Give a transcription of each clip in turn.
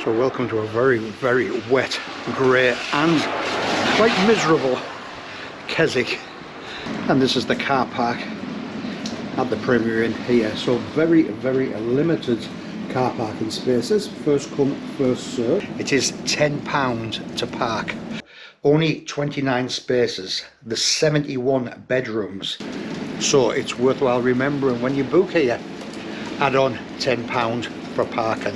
So welcome to a very, very wet, grey and quite miserable Keswick. And this is the car park at the Premier Inn here. So very, very limited car parking spaces. First come, first served. It is £10 to park. Only 29 spaces. There's 71 bedrooms. So it's worthwhile remembering when you book here, add on £10 for parking.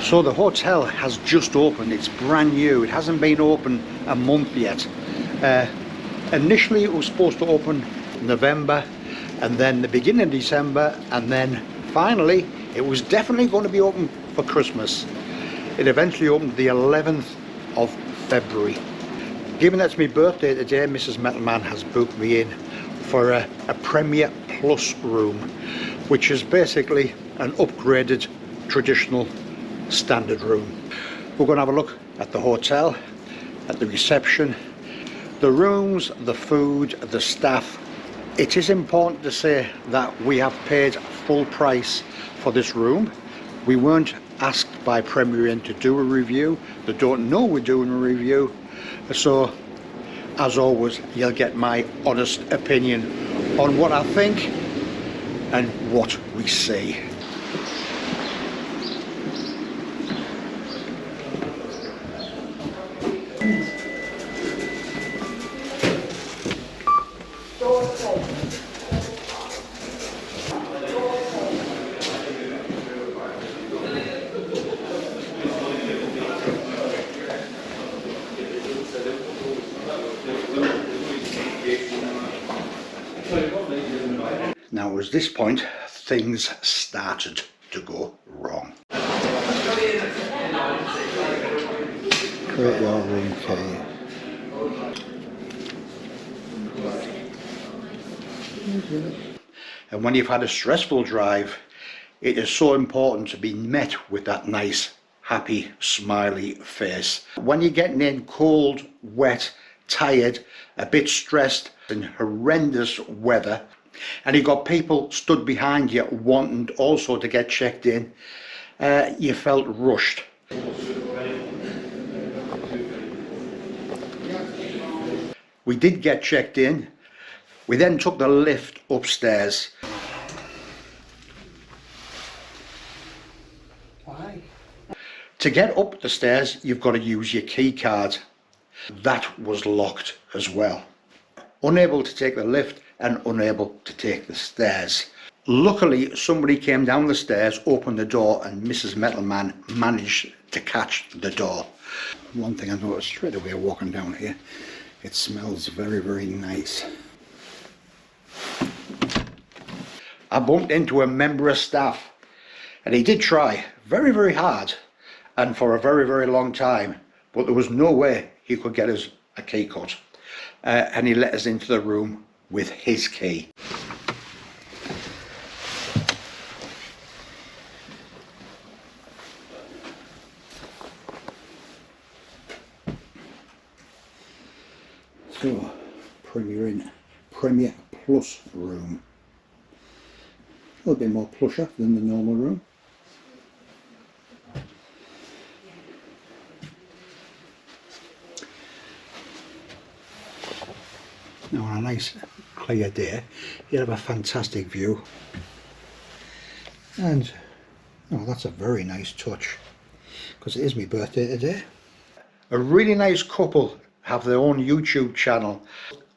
So the hotel has just opened. It's brand new. It hasn't been open a month yet. Initially it was supposed to open November, and then the beginning of December, and then finally it was definitely going to be open for Christmas. It eventually opened the 11th of February. Given that it's my birthday today, Mrs. Metalman has booked me in for a Premier Plus room, which is basically an upgraded traditional standard room. We're going to have a look at the hotel, at the reception, the rooms, the food, the staff. It is important to say that we have paid full price for this room. We weren't asked by Premier Inn to do a review. They don't know we're doing a review. So, as always, you'll get my honest opinion on what I think and what we see. Now, at this point, things started to go wrong. Create your room key. And when you've had a stressful drive, it is so important to be met with that nice, happy, smiley face. When you're getting in cold, wet, tired, a bit stressed, in horrendous weather, and you've got people stood behind you wanting also to get checked in, you felt rushed. We did get checked in. We then took the lift upstairs. Why? To get up the stairs, you've got to use your key card. That was locked as well. Unable to take the lift and unable to take the stairs. Luckily, somebody came down the stairs, opened the door, and Mrs. Metalman managed to catch the door. One thing I noticed straight away walking down here, it smells very, very nice. I bumped into a member of staff, and he did try very, very hard and for a very, very long time, but there was no way he could get us a key cut. And he let us into the room with his key. So, Premier Plus room. A little bit more plusher than the normal room. Now, on a nice clear day, you have a fantastic view, and oh, that's a very nice touch, because it is my birthday today. A really nice couple have their own YouTube channel.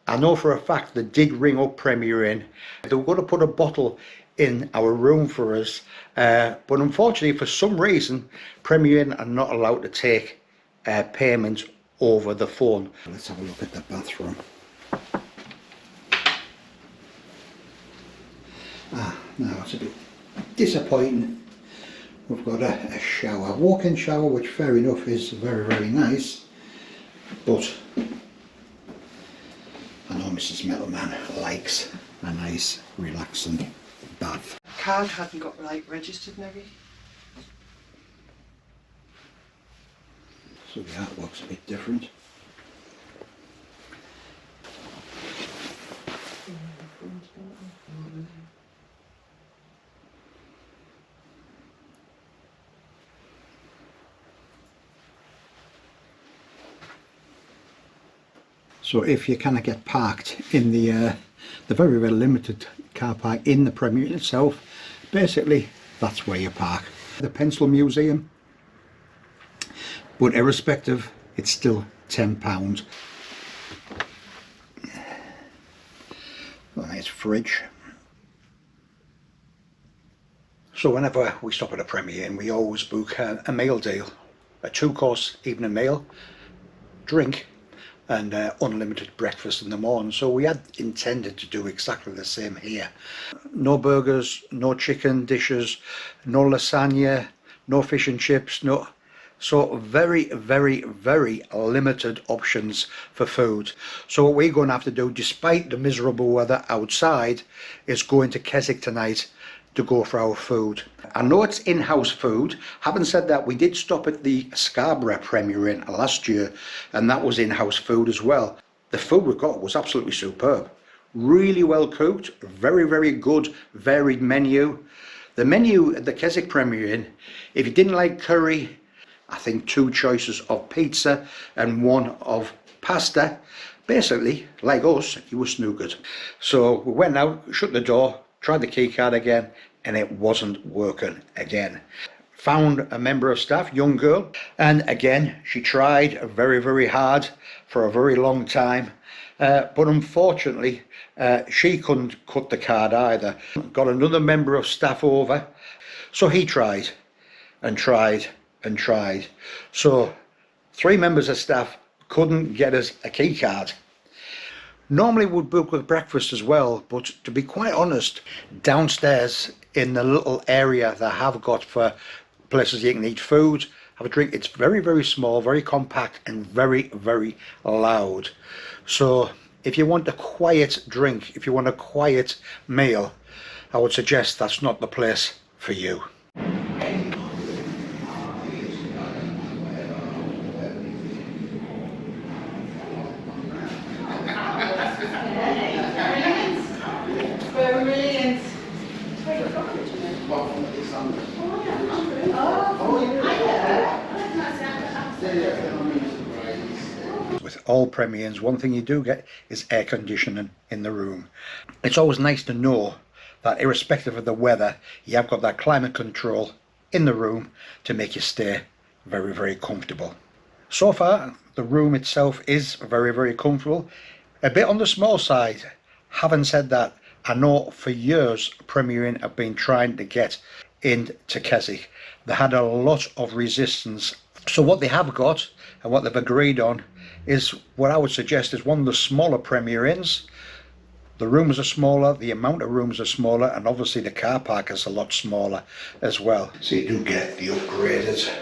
I know for a fact they did ring up Premier Inn. They were going to put a bottle in our room for us, but unfortunately for some reason Premier Inn are not allowed to take payment over the phone. Let's have a look at the bathroom. Now it's a bit disappointing. We've got a shower, walk-in shower, which fair enough is very, very nice, but I know Mrs. Metalman likes a nice relaxing bath. Card hadn't got registered and everything. So the artwork's a bit different. So if you kind of get parked in the very, very limited car park in the Premier Inn itself, basically that's where you park. The Pencil Museum, but irrespective, it's still £10. Nice fridge. So whenever we stop at a Premier Inn, we always book a meal deal, a 2-course evening meal, drink, and unlimited breakfast in the morning. So we had intended to do exactly the same here. No burgers, no chicken dishes, no lasagna, no fish and chips, no. So very, very, very limited options for food. So what we're going to have to do, despite the miserable weather outside, is go into Keswick tonight to go for our food. I know it's in-house food. Having said that, we did stop at the Scarborough Premier Inn last year, and that was in-house food as well. The food we got was absolutely superb. Really well cooked, very, very good, varied menu. The menu at the Keswick Premier Inn, if you didn't like curry, I think 2 choices of pizza and 1 of pasta. Basically, like us, you were snookered. So we went out, shut the door, tried the key card again, and it wasn't working again. Found a member of staff, young girl, and again she tried very, very hard for a very long time, but unfortunately she couldn't cut the card either. Got another member of staff over, so he tried and tried and tried. So 3 members of staff couldn't get us a key card. Normally we'd book with breakfast as well, but to be quite honest, downstairs in the little area that I have got for places you can eat food, have a drink, it's very, very small, very compact and very, very loud. So if you want a quiet drink, if you want a quiet meal, I would suggest that's not the place for you. With all Premier Inns, one thing you do get is air conditioning in the room. It's always nice to know that irrespective of the weather, you have got that climate control in the room to make you stay very, very comfortable. So far, the room itself is very, very comfortable. A bit on the small side. Having said that, I know for years Premier Inn have been trying to get into Keswick. They had a lot of resistance. So what they have got and what they've agreed on is what I would suggest is one of the smaller Premier Inns. The rooms are smaller, the amount of rooms are smaller, and obviously the car park is a lot smaller as well. So you do get the upgraded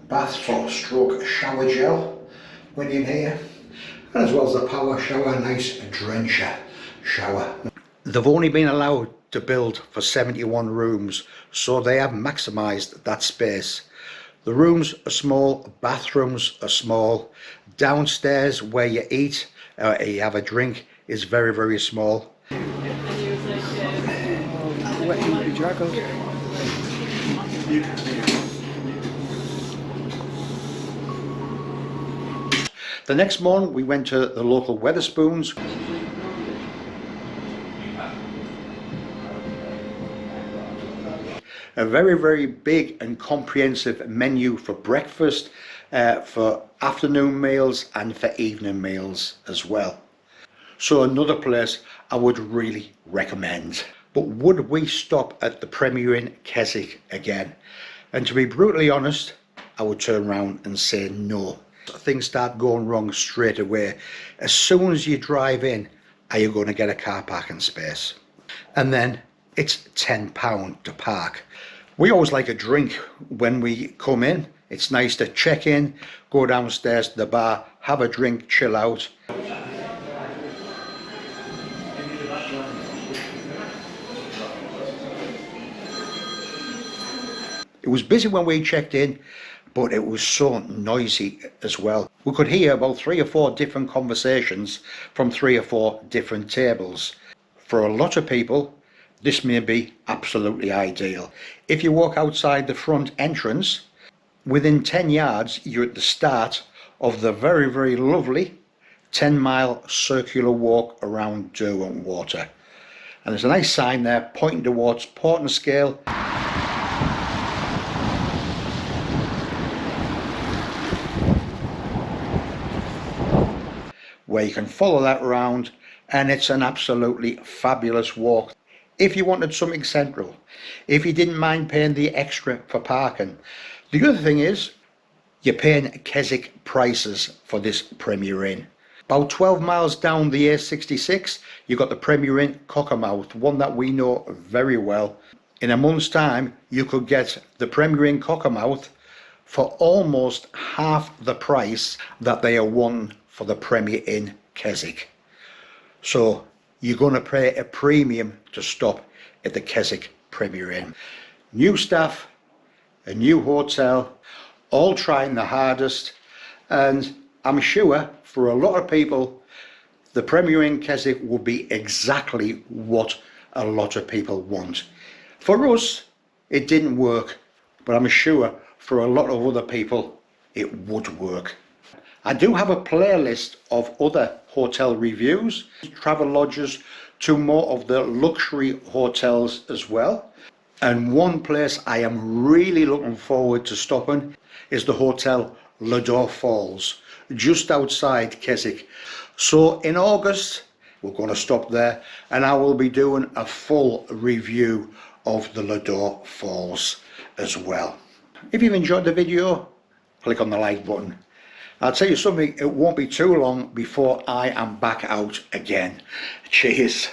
bath stroke shower gel when you're here, and as well as the power shower, nice drencher shower. They've only been allowed to build for 71 rooms, so they have maximised that space. The rooms are small, bathrooms are small, downstairs where you eat or you have a drink is very, very small. The next morning we went to the local Wetherspoons. A very, very big and comprehensive menu for breakfast, for afternoon meals and for evening meals as well. So another place I would really recommend. But would we stop at the Premier Inn Keswick again? And to be brutally honest, I would turn around and say no. Things start going wrong straight away. As soon as you drive in, are you going to get a car parking space? And then it's £10 to park. We always like a drink when we come in. It's nice to check in, go downstairs to the bar, have a drink, chill out. It was busy when we checked in, but it was so noisy as well. We could hear about 3 or 4 different conversations from 3 or 4 different tables. For a lot of people, this may be absolutely ideal. If you walk outside the front entrance, within 10 yards, you're at the start of the very, very lovely 10-mile circular walk around Derwent Water. And there's a nice sign there pointing towards Portinscale. Where you can follow that around, and it's an absolutely fabulous walk. If you wanted something central, if you didn't mind paying the extra for parking. The other thing is, you're paying Keswick prices for this Premier Inn. About 12 miles down the A66, you've got the Premier Inn Cockermouth, one that we know very well. In a month's time, you could get the Premier Inn Cockermouth for almost half the price that they are wanting for the Premier Inn Keswick. So you're going to pay a premium to stop at the Keswick Premier Inn. New staff, a new hotel, all trying the hardest, and I'm sure for a lot of people the Premier Inn Keswick will be exactly what a lot of people want. For us it didn't work, but I'm sure for a lot of other people it would work. I do have a playlist of other hotel reviews, travel lodges to more of the luxury hotels as well. And one place I am really looking forward to stopping is the Hotel Lador Falls, just outside Keswick. So in August, we're going to stop there, and I will be doing a full review of the Lador Falls as well. If you've enjoyed the video, click on the like button. I'll tell you something, it won't be too long before I am back out again. Cheers.